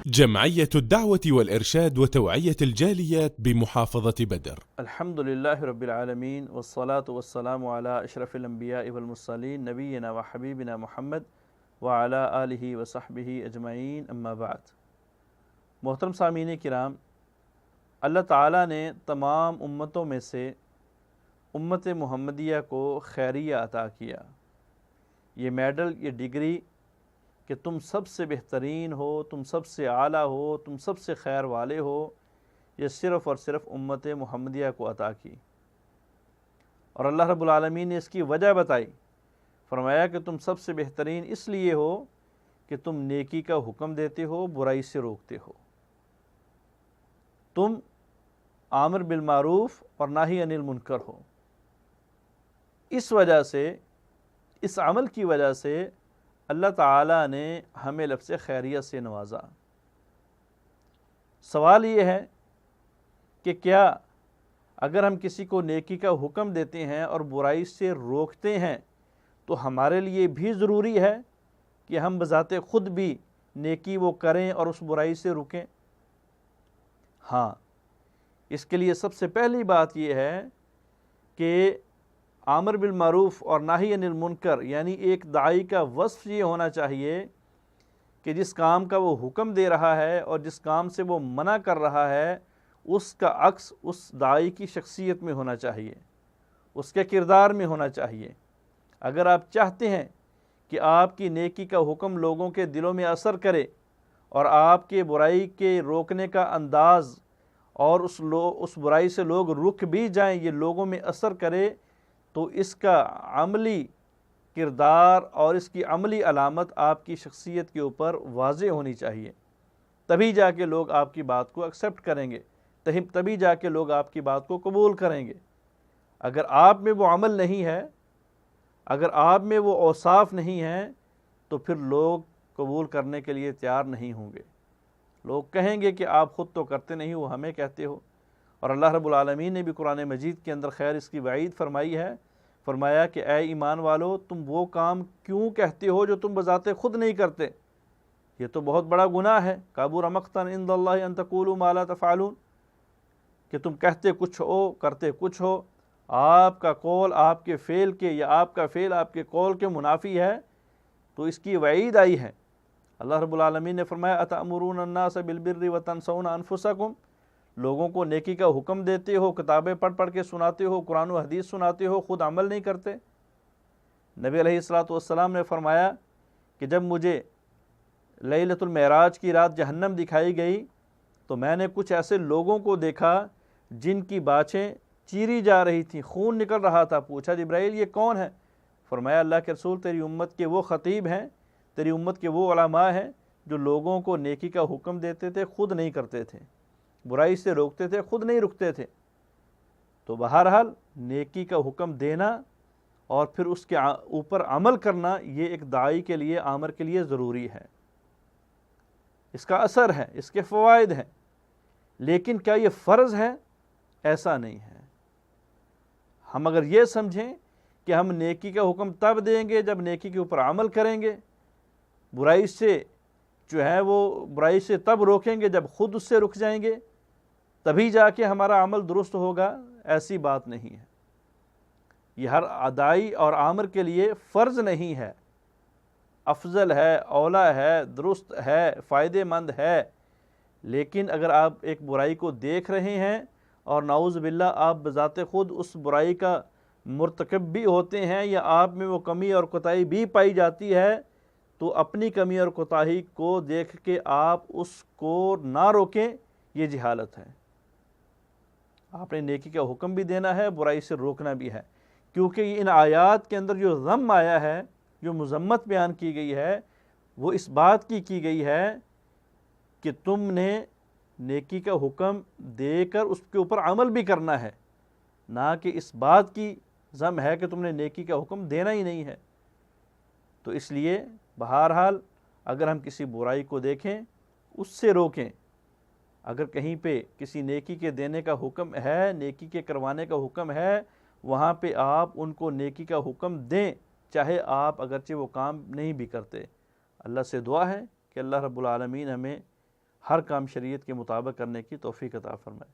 جمعية الدعوة والإرشاد وتوعية الجاليات بمحافظة بدر. الحمد لله رب العالمين والصلاة والسلام على أشرف الأنبياء والمرسلين نبينا وحبيبنا محمد وعلى آله وصحبه أجمعين اما بعد. محترم سامعین کرام، اللہ تعالیٰ نے تمام امتوں میں سے امت محمدیہ کو خیریہ عطا کیا. یہ میڈل، یہ ڈگری کہ تم سب سے بہترین ہو، تم سب سے اعلیٰ ہو، تم سب سے خیر والے ہو، یہ صرف اور صرف امت محمدیہ کو عطا کی. اور اللہ رب العالمین نے اس کی وجہ بتائی، فرمایا کہ تم سب سے بہترین اس لیے ہو کہ تم نیکی کا حکم دیتے ہو، برائی سے روکتے ہو. تم آمر بالمعروف اور ناہی عن المنکر ہو. اس وجہ سے، اس عمل کی وجہ سے اللہ تعالیٰ نے ہمیں لفظ خیریت سے نوازا. سوال یہ ہے کہ کیا اگر ہم کسی کو نیکی کا حکم دیتے ہیں اور برائی سے روکتے ہیں تو ہمارے لیے بھی ضروری ہے کہ ہم بذات خود بھی نیکی وہ کریں اور اس برائی سے رکیں؟ ہاں، اس کے لیے سب سے پہلی بات یہ ہے کہ آمر بالمعروف اور ناہی عن المنکر، یعنی ایک داعی کا وصف یہ ہونا چاہیے کہ جس کام کا وہ حکم دے رہا ہے اور جس کام سے وہ منع کر رہا ہے اس کا عکس اس داعی کی شخصیت میں ہونا چاہیے، اس کے کردار میں ہونا چاہیے. اگر آپ چاہتے ہیں کہ آپ کی نیکی کا حکم لوگوں کے دلوں میں اثر کرے اور آپ کے برائی کے روکنے کا انداز اور اس برائی سے لوگ رک بھی جائیں، یہ لوگوں میں اثر کرے، تو اس کا عملی کردار اور اس کی عملی علامت آپ کی شخصیت کے اوپر واضح ہونی چاہیے. تبھی جا کے لوگ آپ کی بات کو ایکسیپٹ کریں گے، تبھی جا کے لوگ آپ کی بات کو قبول کریں گے. اگر آپ میں وہ عمل نہیں ہے، اگر آپ میں وہ اوصاف نہیں ہیں، تو پھر لوگ قبول کرنے کے لیے تیار نہیں ہوں گے. لوگ کہیں گے کہ آپ خود تو کرتے نہیں ہو، ہمیں کہتے ہو. اور اللہ رب العالمین نے بھی قرآن مجید کے اندر خیر اس کی وعید فرمائی ہے. فرمایا کہ اے ایمان والو، تم وہ کام کیوں کہتے ہو جو تم بذات خود نہیں کرتے؟ یہ تو بہت بڑا گناہ ہے. کبر مقتا عند اللہ ان تقولوا ما لا تفعلون، کہ تم کہتے کچھ ہو کرتے کچھ ہو. آپ کا قول آپ کے فعل کے، یا آپ کا فعل آپ کے قول کے منافی ہے، تو اس کی وعید آئی ہے. اللہ رب العالمین نے فرمایا اتأمرون الناس بالبر وتنسون انفسکم، لوگوں کو نیکی کا حکم دیتے ہو، کتابیں پڑھ پڑھ کے سناتے ہو، قرآن و حدیث سناتے ہو، خود عمل نہیں کرتے. نبی علیہ الصلوۃ نے فرمایا کہ جب مجھے لیلۃ المعراج کی رات جہنم دکھائی گئی تو میں نے کچھ ایسے لوگوں کو دیکھا جن کی باچھیں چیری جا رہی تھیں، خون نکل رہا تھا. پوچھا جبرائیل یہ کون ہے؟ فرمایا اللہ کے رسول، تیری امت کے وہ خطیب ہیں، تیری امت کے وہ علماء ہیں جو لوگوں کو نیکی کا حکم دیتے تھے، خود نہیں کرتے تھے، برائی سے روکتے تھے، خود نہیں رکتے تھے. تو بہرحال نیکی کا حکم دینا اور پھر اس کے اوپر عمل کرنا، یہ ایک داعی کے لیے، آمر کے لیے ضروری ہے. اس کا اثر ہے، اس کے فوائد ہیں. لیکن کیا یہ فرض ہے؟ ایسا نہیں ہے. ہم اگر یہ سمجھیں کہ ہم نیکی کا حکم تب دیں گے جب نیکی کے اوپر عمل کریں گے، برائی سے جو ہے وہ برائی سے تب روکیں گے جب خود اس سے رک جائیں گے، تبھی جا کے ہمارا عمل درست ہوگا، ایسی بات نہیں ہے. یہ ہر داعی اور آمر کے لیے فرض نہیں ہے، افضل ہے، اولیٰ ہے، درست ہے، فائدہ مند ہے. لیکن اگر آپ ایک برائی کو دیکھ رہے ہیں اور نعوذ باللہ آپ بذات خود اس برائی کا مرتکب بھی ہوتے ہیں، یا آپ میں وہ کمی اور کوتاہی بھی پائی جاتی ہے، تو اپنی کمی اور کوتاہی کو دیکھ کے آپ اس کو نہ روکیں، یہ جہالت ہے. آپ نے نیکی کا حکم بھی دینا ہے، برائی سے روکنا بھی ہے. کیونکہ ان آیات کے اندر جو ذم آیا ہے، جو مذمت بیان کی گئی ہے، وہ اس بات کی گئی ہے کہ تم نے نیکی کا حکم دے کر اس کے اوپر عمل بھی کرنا ہے، نہ کہ اس بات کی ذم ہے کہ تم نے نیکی کا حکم دینا ہی نہیں ہے. تو اس لیے بہرحال اگر ہم کسی برائی کو دیکھیں، اس سے روکیں. اگر کہیں پہ کسی نیکی کے دینے کا حکم ہے، نیکی کے کروانے کا حکم ہے، وہاں پہ آپ ان کو نیکی کا حکم دیں، چاہے آپ اگرچہ وہ کام نہیں بھی کرتے. اللہ سے دعا ہے کہ اللہ رب العالمین ہمیں ہر کام شریعت کے مطابق کرنے کی توفیق عطا فرمائے۔